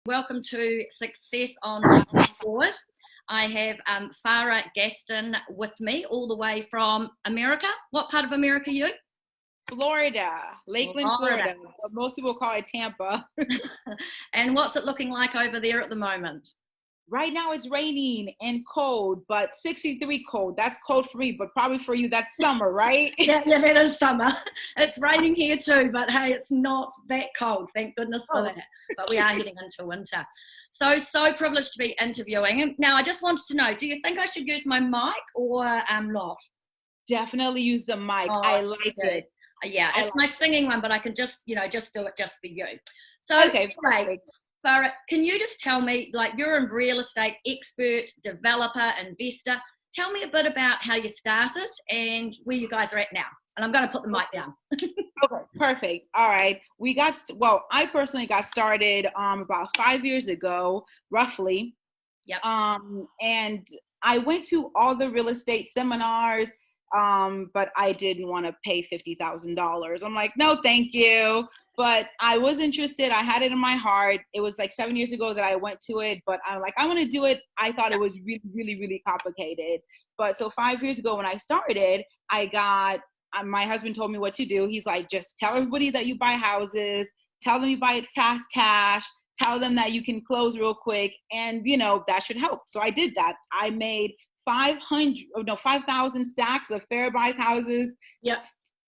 Welcome to Success on Board. I have Farah Gaston with me all the way from America. What part of America are you? Florida, Lakeland, Florida. But most people call it Tampa. And what's it looking like over there at the moment? Right now it's raining and cold, but 63 cold. That's cold for me, but probably for you, that's summer, right? yeah, that is summer. It's raining here too, but hey, it's not that cold. Thank goodness for that. But we are getting into winter. So privileged to be interviewing. Now, I just wanted to know, do you think I should use my mic or not? Definitely use the mic. I like it. Yeah, it's my singing one, but I can just do it just for you. So, okay, perfect. Farah, can you just tell me, like, you're a real estate expert, developer, investor. Tell me a bit about how you started and where you guys are at now. And I'm going to put the mic down. Okay, perfect. All right. I personally got started about 5 years ago, roughly. Yep. And I went to all the real estate seminars, but I didn't want to pay $50,000. I'm like, no, thank you. But I was interested. I had it in my heart. It was like 7 years ago that I went to it, but I'm like, I want to do it. I thought it was really, really, really complicated. But so 5 years ago when I started, my husband told me what to do. He's like, just tell everybody that you buy houses, tell them you buy it fast cash, tell them that you can close real quick. And that should help. So I did that. I made 5,000 stacks of fair buy houses,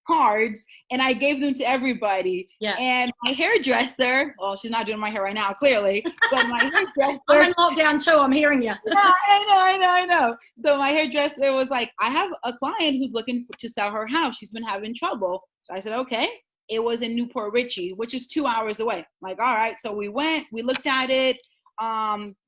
cards, and I gave them to everybody. Yeah. And my hairdresser, well, she's not doing my hair right now, clearly, but my hairdresser. I'm in lockdown too, I'm hearing you. Yeah, I know. So my hairdresser was like, I have a client who's looking to sell her house. She's been having trouble. So I said, okay. It was in Newport Richey, which is 2 hours away. I'm like, all right. So we went, we looked at it.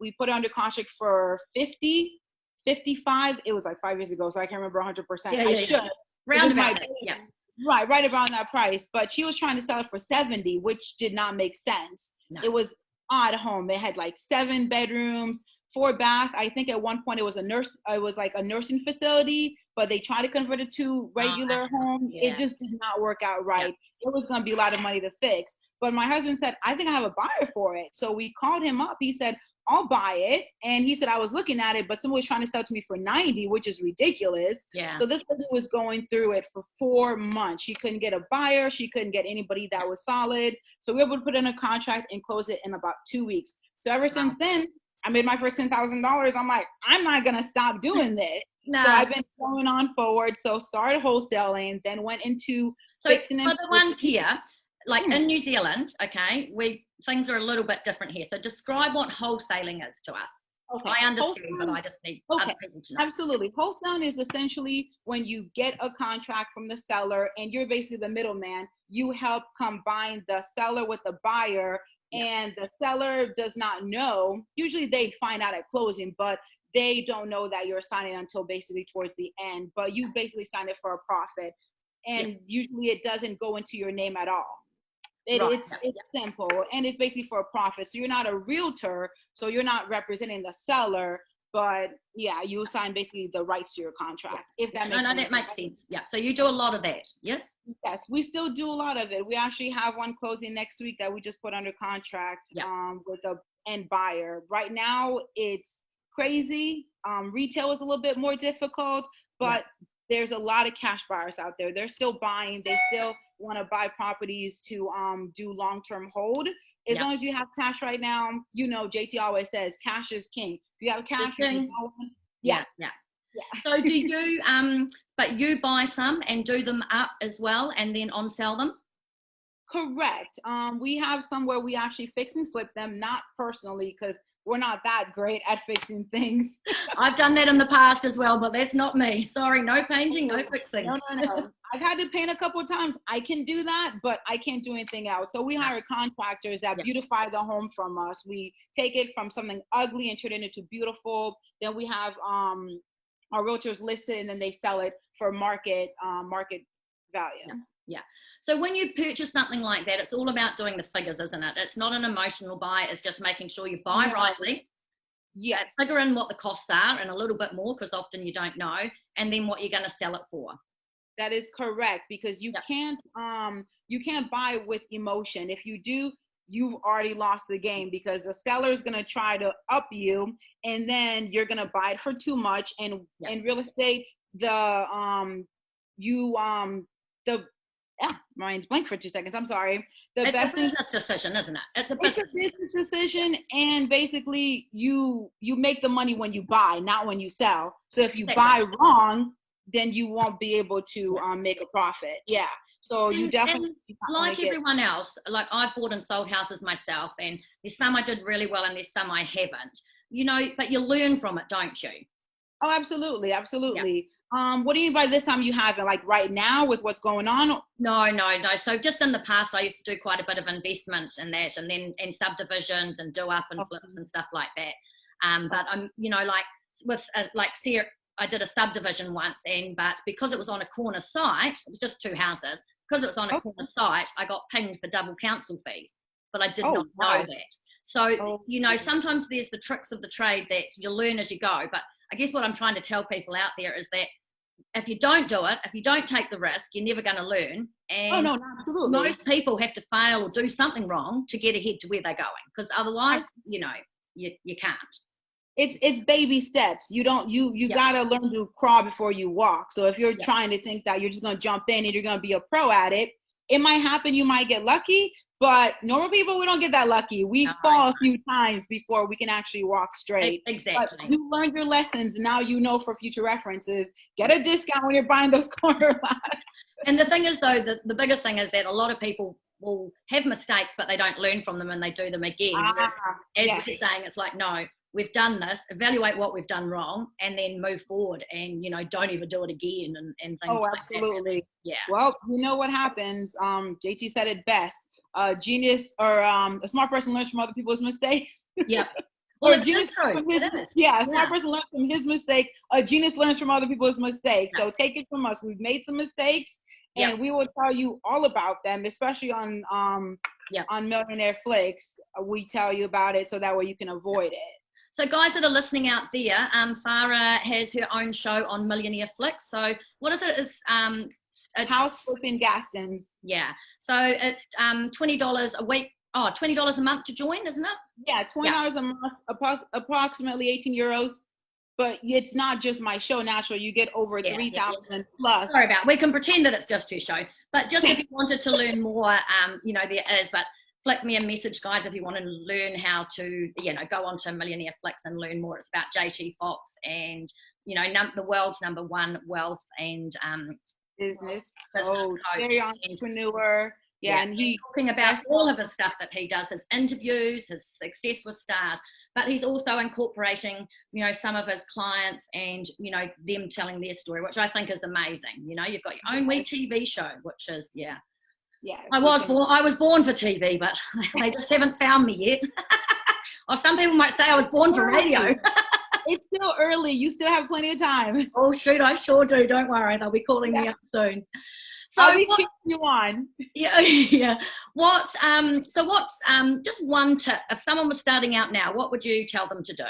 We put it under contract for 50. 55, it was like 5 years ago, so I can't remember 100%. I should. Round about it, yeah. Right around that price. But she was trying to sell it for 70, which did not make sense. No. It was odd home. It had like 7 bedrooms, 4 baths. I think at one point it was like a nursing facility, but they tried to convert it to regular home. Yeah. It just did not work out right. Yeah. It was going to be a lot of money to fix. But my husband said, I think I have a buyer for it. So we called him up. He said, I'll buy it. And he said, I was looking at it, but someone was trying to sell it to me for 90, which is ridiculous. Yeah. So this lady was going through it for 4 months. She couldn't get a buyer. She couldn't get anybody that was solid. So we were able to put in a contract and close it in about 2 weeks. So ever since then, I made my first $10,000. I'm like, I'm not going to stop doing this. So I've been going on forward. So started wholesaling, then went into fixing for the ones here, like in New Zealand, okay, things are a little bit different here. So describe what wholesaling is to us. Okay. I understand, but I just need other people to know. Absolutely. Wholesaling is essentially when you get a contract from the seller and you're basically the middleman. You help combine the seller with the buyer, and the seller does not know. Usually they find out at closing, but they don't know that you're signing until basically towards the end. But you basically sign it for a profit. And usually it doesn't go into your name at all. It's simple, and it's basically for a profit. So you're not a realtor, so you're not representing the seller, but you sign basically the rights to your contract. If that makes sense. That makes sense. Yeah. So you do a lot of that, yes? Yes, we still do a lot of it. We actually have one closing next week that we just put under contract with the end buyer. Right now it's crazy. Retail is a little bit more difficult, but there's a lot of cash buyers out there. They're still buying. They still want to buy properties to do long-term hold. As long as you have cash right now, JT always says cash is king. If you have cash, yeah. So do you but you buy some and do them up as well and then on sell them? Correct. We have some where we actually fix and flip them, not personally, because we're not that great at fixing things. I've done that in the past as well, but that's not me. Sorry, no painting, no fixing. No. I've had to paint a couple of times. I can do that, but I can't do anything else. So we hire contractors that beautify the home from us. We take it from something ugly and turn it into beautiful. Then we have our realtors listed, and then they sell it for market value. Yeah. So when you purchase something like that, it's all about doing the figures, isn't it? It's not an emotional buy. It's just making sure you buy rightly. Yes. Figure in what the costs are and a little bit more, because often you don't know, and then what you're going to sell it for. That is correct, because you can't buy with emotion. If you do, you've already lost the game, because the seller is going to try to up you, and then you're going to buy it for too much. And in real estate, mine's blank for 2 seconds. I'm sorry. It's a business decision, isn't it? It's a business decision, and basically you make the money when you buy, not when you sell. So if you buy wrong, then you won't be able to make a profit. Yeah. So you definitely, like everyone else, like I bought and sold houses myself, and there's some I did really well and there's some I haven't, but you learn from it, don't you? Oh, absolutely. Absolutely. Yeah. What do you mean by this time you haven't, like right now with what's going on? No. So just in the past, I used to do quite a bit of investment in that, and then in subdivisions and do up and flips and stuff like that. But I'm, like with Sarah, I did a subdivision once, but because it was on a corner site, it was just 2 houses. Because it was on a corner site, I got pinged for double council fees, but I did not know that. So, sometimes there's the tricks of the trade that you learn as you go. But I guess what I'm trying to tell people out there is that if you don't do it, if you don't take the risk, you're never going to learn. And absolutely. Most people have to fail or do something wrong to get ahead to where they're going, because otherwise, you can't. It's baby steps. You gotta learn to crawl before you walk. So if you're trying to think that you're just gonna jump in and you're gonna be a pro at it, it might happen. You might get lucky, but normal people, we don't get that lucky. We fall a few times before we can actually walk straight. Exactly. But you learned your lessons. Now you know for future references. Get a discount when you're buying those corner lots. And the thing is, though, the biggest thing is that a lot of people will have mistakes, but they don't learn from them and they do them again. As we're saying, it's like, no, we've done this, evaluate what we've done wrong, and then move forward, and don't ever do it again, and things like that. Absolutely. Yeah. Well, you know what happens. JT said it best. Genius or a smart person learns from other people's mistakes. Yeah. Well, it's true. A smart person learns from his mistake. A genius learns from other people's mistakes. So take it from us. We've made some mistakes, and we will tell you all about them, especially on Millionaire Flicks. We tell you about it so that way you can avoid it. So guys that are listening out there, Farah has her own show on Millionaire Flicks. So what is it? It's House Flipping Gaston's. Yeah. So it's $20 a week. Oh, $20 a month to join, isn't it? Yeah, $20 a month, approximately 18 euros. But it's not just my show. Naturally, you get over 3,000 plus. Sorry we can pretend that it's just your show. But just if you wanted to learn more, there is. But flick me a message, guys, if you want to learn how to, go on to Millionaire Flicks and learn more. It's about JT Fox and, the world's #1 wealth and business coach. Very entrepreneur. Yeah, and he's talking about all of the stuff that he does, his interviews, his success with stars, but he's also incorporating, some of his clients and, them telling their story, which I think is amazing. You've got your own wee TV show, which is, Yeah, I was born for TV, but they just haven't found me yet. Or some people might say I was born for radio. It's still early. You still have plenty of time. Oh, shoot, I sure do. Don't worry. They'll be calling me up soon. So I'll be cheering you on. Yeah. What's just one tip? If someone was starting out now, what would you tell them to do?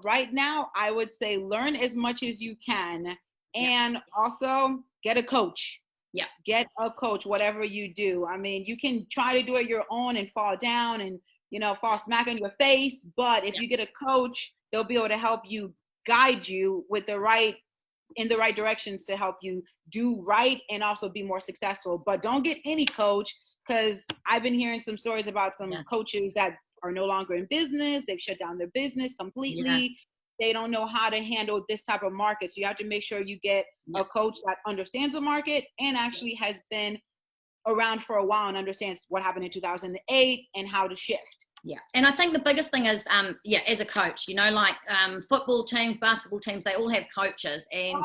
Right now, I would say learn as much as you can, and also get a coach. Yeah. Get a coach, whatever you do. I mean, you can try to do it your own and fall down and, fall smack on your face. But if you get a coach, they'll be able to help you, guide you in the right directions to help you do right and also be more successful. But don't get any coach, because I've been hearing some stories about some coaches that are no longer in business. They've shut down their business completely. Yeah. They don't know how to handle this type of market. So you have to make sure you get a coach that understands the market and actually has been around for a while and understands what happened in 2008 and how to shift. Yeah. And I think the biggest thing is, as a coach, football teams, basketball teams, they all have coaches. And,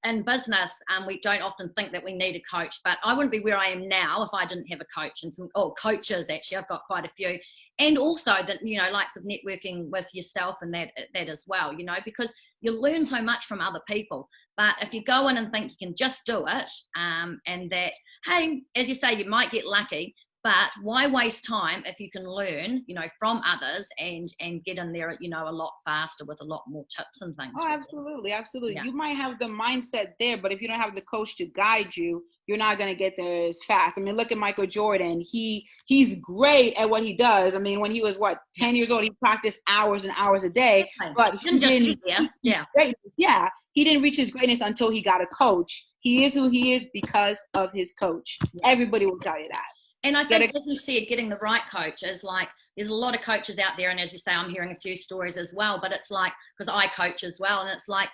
in business, we don't often think that we need a coach. But I wouldn't be where I am now if I didn't have a coach. And coaches, actually. I've got quite a few. And also that, likes of networking with yourself and that as well, because you learn so much from other people. But if you go in and think you can just do it, and that, hey, as you say, you might get lucky, But why waste time if you can learn, from others and get in there, a lot faster with a lot more tips and things. Oh, absolutely. Absolutely. Yeah. You might have the mindset there, but if you don't have the coach to guide you, you're not going to get there as fast. I mean, look at Michael Jordan. He's great at what he does. I mean, when he was 10 years old, he practiced hours and hours a day, but he didn't greatness. Yeah. He didn't reach his greatness until he got a coach. He is who he is because of his coach. Yeah. Everybody will tell you that. And I think, as you said, getting the right coach is like, there's a lot of coaches out there. And as you say, I'm hearing a few stories as well, but it's like, because I coach as well. And it's like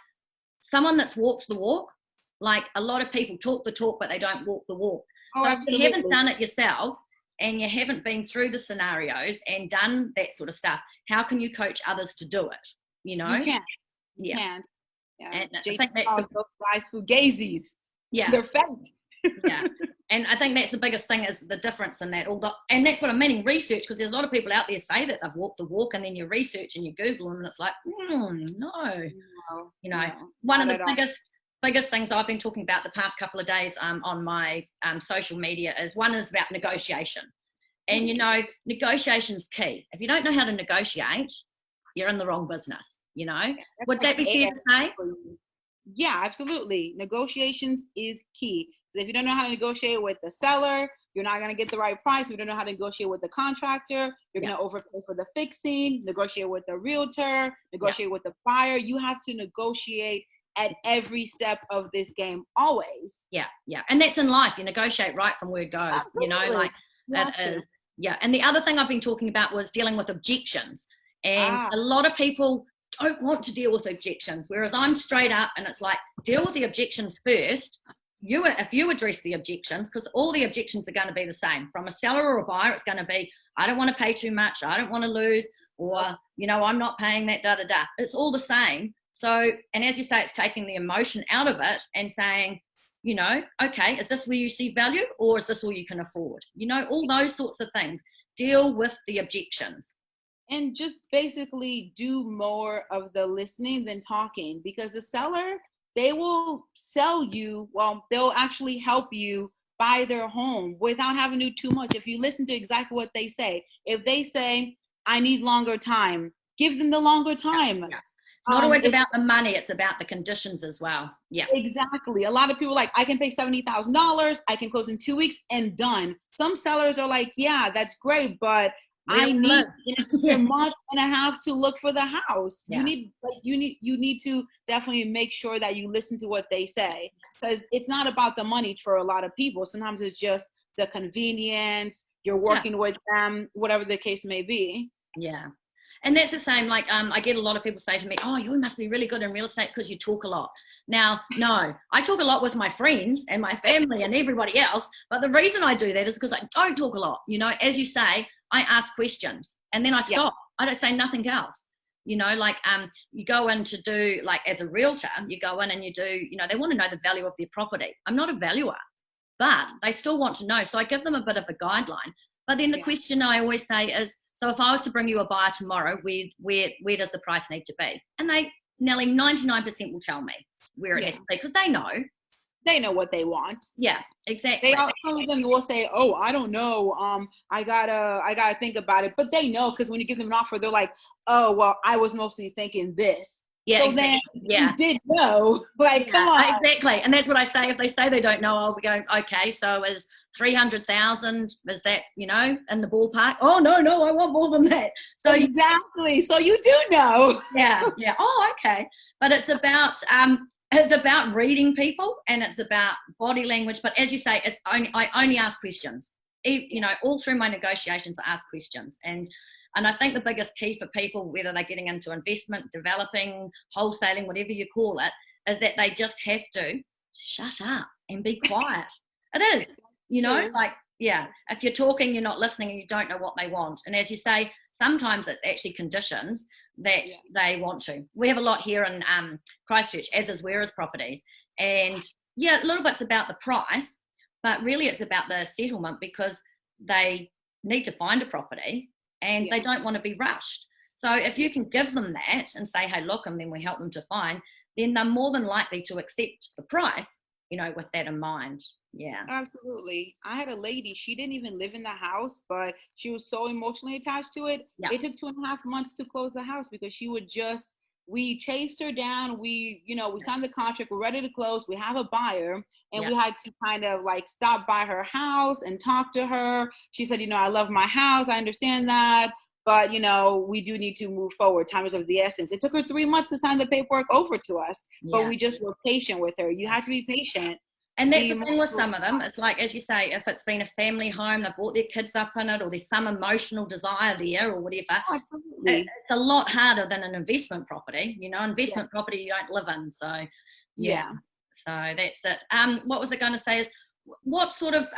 someone that's walked the walk. Like a lot of people talk the talk, but they don't walk the walk. Oh, so absolutely. if you haven't done it yourself and you haven't been through the scenarios and done that sort of stuff, how can you coach others to do it? You can't. Yeah. You can't. Yeah. And I think that's those guys fugazis. Yeah. They're fake. Yeah. And I think that's the biggest thing is the difference in that. And that's what I'm meaning, research, because there's a lot of people out there say that they've walked the walk, and then you research and you Google them, and it's like, no. One of the biggest things I've been talking about the past couple of days on my social media is one is about negotiation. And, negotiation's key. If you don't know how to negotiate, you're in the wrong business, Would that be fair to say? Yeah, absolutely. Negotiations is key. So if you don't know how to negotiate with the seller, you're not going to get the right price. If you don't know how to negotiate with the contractor, you're going to overpay for the fixing, negotiate with the realtor, negotiate with the buyer. You have to negotiate at every step of this game, always. Yeah. And that's in life. You negotiate right from word go, Absolutely. It is. Yeah. And the other thing I've been talking about was dealing with objections. And a lot of people don't want to deal with objections, whereas I'm straight up and it's like, deal with the objections first. If you address the objections, because all the objections are going to be the same. From a seller or a buyer, it's going to be, I don't want to pay too much, I don't want to lose, or, I'm not paying that, da-da-da. It's all the same. So, and as you say, it's taking the emotion out of it and saying, okay, is this where you see value, or is this all you can afford? All those sorts of things. Deal with the objections. And just basically do more of the listening than talking, because the seller, they will sell you, they'll actually help you buy their home without having to do too much. If you listen to exactly what they say, if they say, I need longer time, give them the longer time. Yeah. It's not always about the money, it's about the conditions as well. Yeah. Exactly. A lot of people are like, I can pay $70,000, I can close in 2 weeks and done. Some sellers are like, yeah, that's great, but I need a month and a half to look for the house. Yeah. You need to definitely make sure that you listen to what they say, because it's not about the money for a lot of people. Sometimes it's just the convenience, you're working with them, whatever the case may be. Yeah. And that's the same, like I get a lot of people say to me, oh, you must be really good in real estate because you talk a lot. Now, no, I talk a lot with my friends and my family and everybody else. But the reason I do that is because I don't talk a lot. As you say, I ask questions and then I stop. I don't say nothing else. You go in to do, like as a realtor, you go in and you do, they want to know the value of their property. I'm not a valuer, but they still want to know. So I give them a bit of a guideline. But then the question I always say is, so if I was to bring you a buyer tomorrow, where does the price need to be? And they nearly 99% will tell me where it has to be, because they know. They know what they want. Yeah, exactly. Some of them will say, oh, I don't know. I gotta think about it. But they know, because when you give them an offer, they're like, oh, well, I was mostly thinking this. Yeah, so exactly. Then you did know. Come on. Exactly. And that's what I say. If they say they don't know, I'll be going, okay, so is 300,000, is that, in the ballpark? Oh, no, I want more than that. So exactly. So you do know. Yeah. Oh, okay. But it's about reading people, and it's about body language. But as you say, I only ask questions. All through my negotiations, I ask questions. And I think the biggest key for people, whether they're getting into investment, developing, wholesaling, whatever you call it, is that they just have to shut up and be quiet. It is, if you're talking, you're not listening, and you don't know what they want. And as you say, sometimes it's actually conditions that they want to. We have a lot here in Christchurch, as is Whereas Properties. And a little bit's about the price, but really it's about the settlement, because they need to find a property and they don't want to be rushed. So if you can give them that and say, hey, look, and then we help them to find, then they're more than likely to accept the price, with that in mind. Yeah. Absolutely. I had a lady, she didn't even live in the house, but she was so emotionally attached to it. Yeah. It took 2.5 months to close the house because she would just, we chased her down. We signed the contract. We're ready to close. We have a buyer, and we had to kind of like stop by her house and talk to her. She said, I love my house. I understand that. But, we do need to move forward. Time is of the essence. It took her 3 months to sign the paperwork over to us, but we just were patient with her. You have to be patient. And that's the thing with some of them. It's like, as you say, if it's been a family home, they brought their kids up in it, or there's some emotional desire there or whatever. Absolutely. It's a lot harder than an investment property. Investment property you don't live in. So, yeah. So that's it. What was I going to say is, what sort of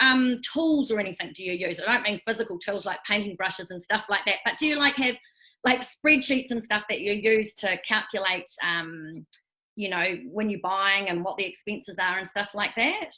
tools or anything do you use? I don't mean physical tools like painting brushes and stuff like that, but do you have like spreadsheets and stuff that you use to calculate when you're buying and what the expenses are and stuff like that?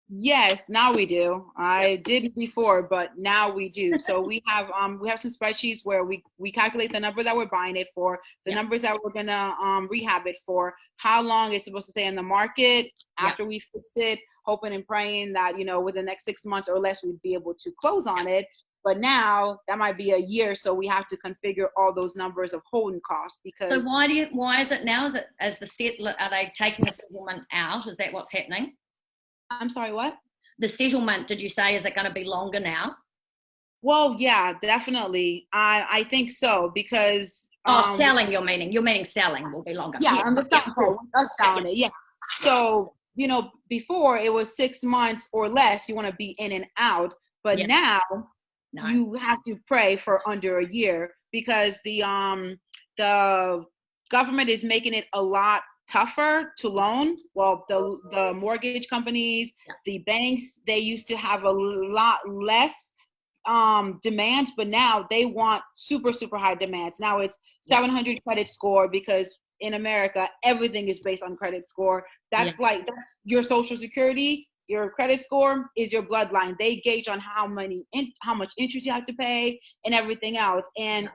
Yes, now we do. I didn't before, but now we do. So we have some spreadsheets where we calculate the number that we're buying it for, the numbers that we're gonna rehab it for, how long it's supposed to stay in the market after we fix it, hoping and praying that within the next 6 months or less we'd be able to close on it. But now that might be a year, so we have to configure all those numbers of holding costs. Because so why is it now? Is it as the settler? Are they taking the settlement out? Is that what's happening? I'm sorry, what? The settlement, did you say, is it going to be longer now? Well, yeah, definitely. I think so, because selling, you're meaning selling will be longer. Yeah, on the selling part, us selling it. Yeah. So before it was 6 months or less, you want to be in and out, but now you have to pray for under a year, because the government is making it a lot tougher to loan. Well, the mortgage companies, the banks, they used to have a lot less demands, but now they want super, super high demands. Now it's 700 credit score, because in America, everything is based on credit score. That's your social security. Your credit score is your bloodline. They gauge on how much interest you have to pay and everything else. And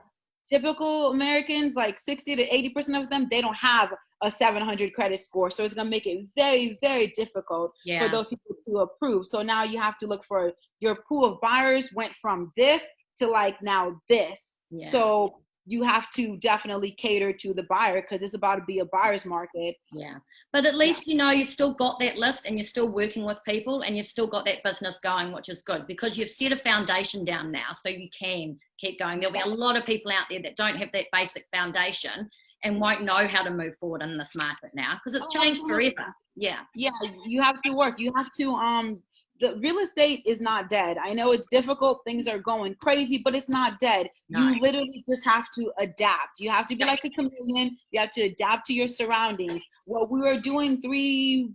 typical Americans, like 60 to 80% of them, they don't have a 700 credit score. So it's going to make it very, very difficult for those people to approve. So now you have to look for your pool of buyers went from this to now this. So you have to definitely cater to the buyer, because it's about to be a buyer's market. Yeah. But at least, you've still got that list, and you're still working with people, and you've still got that business going, which is good, because you've set a foundation down now, so you can keep going. There'll be a lot of people out there that don't have that basic foundation and won't know how to move forward in this market now, because it's changed forever. Yeah. Yeah. You have to work. You have to, the real estate is not dead. I know it's difficult. Things are going crazy, but it's not dead. No. You literally just have to adapt. You have to be like a chameleon. You have to adapt to your surroundings. What we were doing 3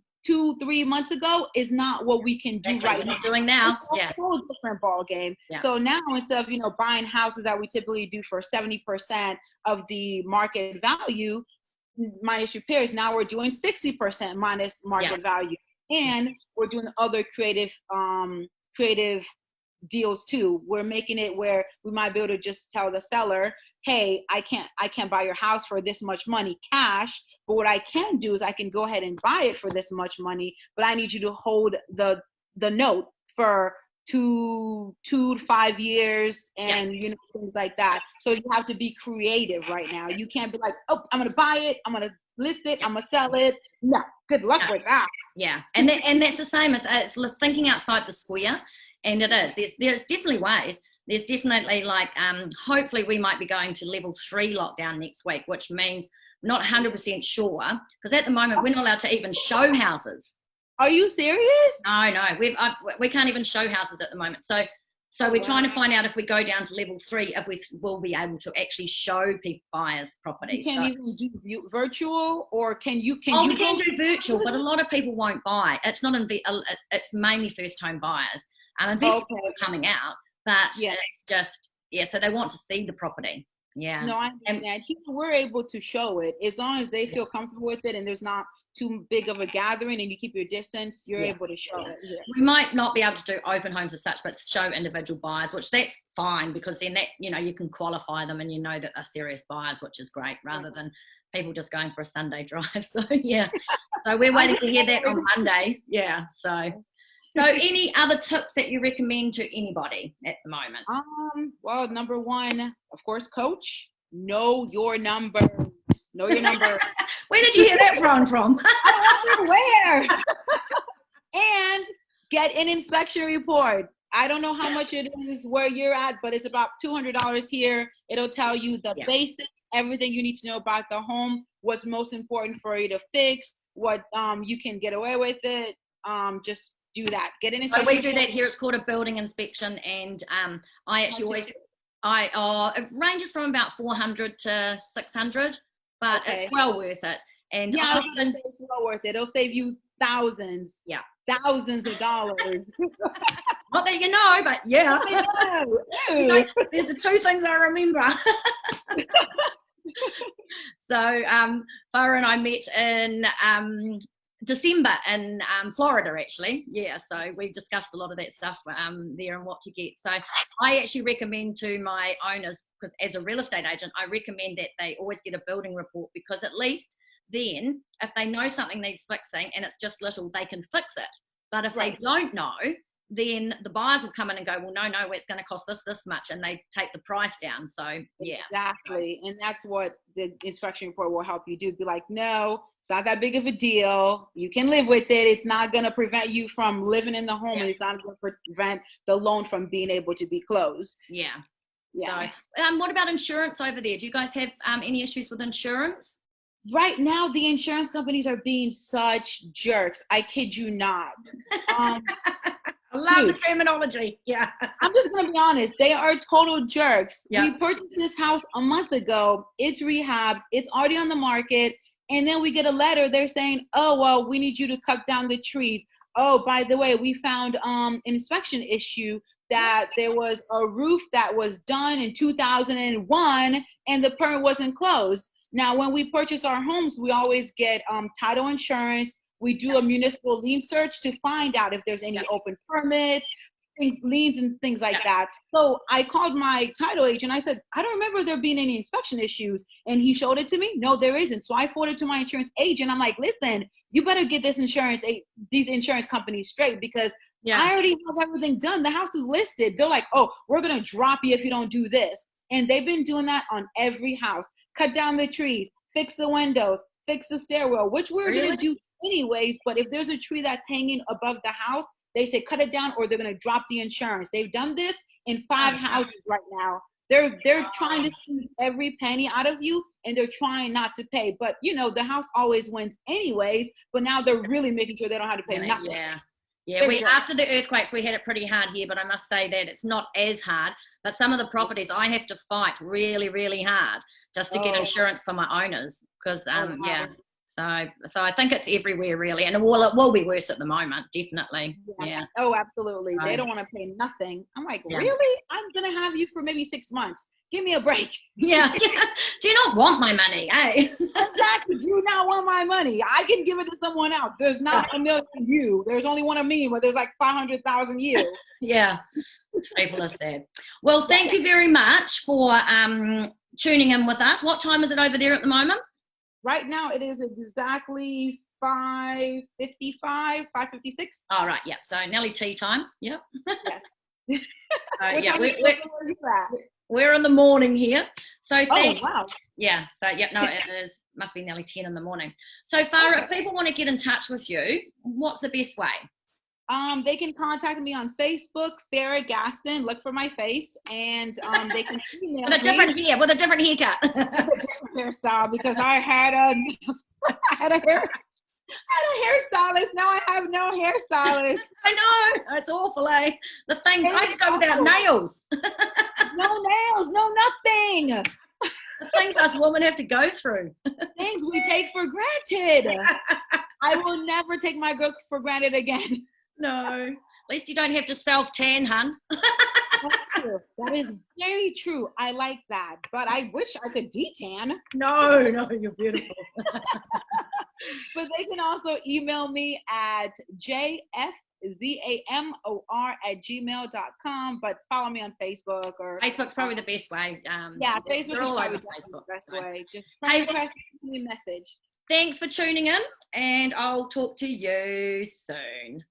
months ago is not what we can do right now. Doing now. It's a whole different ball game. Yeah. So now, instead of, buying houses that we typically do for 70% of the market value minus repairs, now we're doing 60% minus market value. And we're doing other creative deals too. We're making it where we might be able to just tell the seller, hey, I can't buy your house for this much money cash, but what I can do is I can go ahead and buy it for this much money, but I need you to hold the note for 2 to 5 years and things like that. So you have to be creative right now. You can't be like, oh, I'm gonna buy it, I'm gonna list it, I'm gonna sell it. No, good luck with that. Yeah, and that's the same as it's thinking outside the square, and it is. There's definitely ways. There's definitely hopefully we might be going to level 3 lockdown next week, which means we're not 100% sure, because at the moment we're not allowed to even show houses. Are you serious? No, we can't even show houses at the moment. So we're trying to find out if we go down to level 3, if we will be able to actually show people buyers properties. You can't even do virtual, or can you? We can do virtual, but a lot of people won't buy. It's not it's mainly first home buyers. Investors are coming out, but it's just so they want to see the property. Yeah. No, I understand. We're able to show it as long as they feel comfortable with it, and there's not too big of a gathering and you keep your distance, you're able to show it. Yeah. We might not be able to do open homes as such, but show individual buyers, which that's fine, because then that, you know, you can qualify them and you know that they're serious buyers, which is great, rather than people just going for a Sunday drive. So yeah, so we're waiting to hear that on Monday. Yeah. So any other tips that you recommend to anybody at the moment? Well, number one, of course, coach, know your numbers. Know your number. Where did you hear that from? Where? And get an inspection report. I don't know how much it is where you're at, but it's about $200 here. It'll tell you the basics, everything you need to know about the home, what's most important for you to fix, what you can get away with it. Just do that. Get an inspection. So we do that here. It's called a building inspection, and I actually always it ranges from about 400 to 600, but it's well worth it. And yeah, it's well worth it. It'll save you thousands. Yeah, thousands of dollars. Not that you know, but yeah. You know, there's the two things I remember. So Farah and I met in December in Florida, actually. Yeah, so we discussed a lot of that stuff there and what to get. So I actually recommend to my owners, because as a real estate agent, I recommend that they always get a building report, because at least then if they know something needs fixing and it's just little, they can fix it. But if they don't know, then the buyers will come in and go, well, no, it's going to cost this much, and they take the price down. So yeah, exactly. And that's what the inspection report will help you do. Be like, no, it's not that big of a deal. You can live with it. It's not going to prevent you from living in the home, and it's not going to prevent the loan from being able to be closed. Yeah. So what about insurance over there? Do you guys have any issues with insurance? Right now, the insurance companies are being such jerks. I kid you not. I love the terminology. Yeah. I'm just going to be honest. They are total jerks. Yeah. We purchased this house a month ago. It's rehabbed. It's already on the market. And then we get a letter. They're saying, oh, well, we need you to cut down the trees. Oh, by the way, we found an inspection issue that there was a roof that was done in 2001 and the permit wasn't closed. Now, when we purchase our homes, we always get title insurance. We do a municipal lien search to find out if there's any open permits, liens and things like that. So I called my title agent. I said, I don't remember there being any inspection issues. And he showed it to me. No, there isn't. So I forwarded to my insurance agent. I'm like, listen, you better get these insurance companies straight, because I already have everything done. The house is listed. They're like, oh, we're going to drop you if you don't do this. And they've been doing that on every house. Cut down the trees, fix the windows, fix the stairwell, which we're going to do anyways. But if there's a tree that's hanging above the house, they say cut it down or they're going to drop the insurance. They've done this in 5 houses right now. They're trying to squeeze every penny out of you, and they're trying not to pay. But, you know, the house always wins anyways. But now they're really making sure they don't have to pay nothing. Yeah, after the earthquakes, we had it pretty hard here, but I must say that it's not as hard. But some of the properties I have to fight really, really hard just to get insurance for my owners, because, So I think it's everywhere, really. And it will be worse at the moment, definitely. Yeah. Oh, absolutely. They don't want to pay nothing. I'm like, really? I'm going to have you for maybe 6 months. Give me a break. Yeah. Do you not want my money, eh? Exactly. Do you not want my money? I can give it to someone else. There's not a million you. There's only one of me, but there's like 500,000 you. Yeah. People are sad. Well, thank you very much for tuning in with us. What time is it over there at the moment? Right now, it is exactly 5:55, 5:56. All right, yeah. So nearly tea time. Yep. Yes. We're in the morning here. So thanks. Oh, wow. Yeah. So it is. Must be nearly 10 in the morning. So Farah, if people want to get in touch with you, what's the best way? They can contact me on Facebook, Farah Gaston. Look for my face, and they can email with a different hair, with a different haircut, with a different hairstyle, because I had a hairstylist. Now I have no hairstylist. I know, it's awful, eh? The things I have to go without nails. No nails, no nothing. The things us women have to go through. Things we take for granted. I will never take my girl for granted again. No. At least you don't have to self-tan, hun. That is very true. I like that. But I wish I could detan. No, you're beautiful. But they can also email me at jfzamor@gmail.com. But follow me on Facebook or Facebook's probably the best way. yeah, Facebook they're is all probably over Facebook. the best So. way. Just friend Hey, request me a message. thanks for tuning in, and I'll talk to you soon.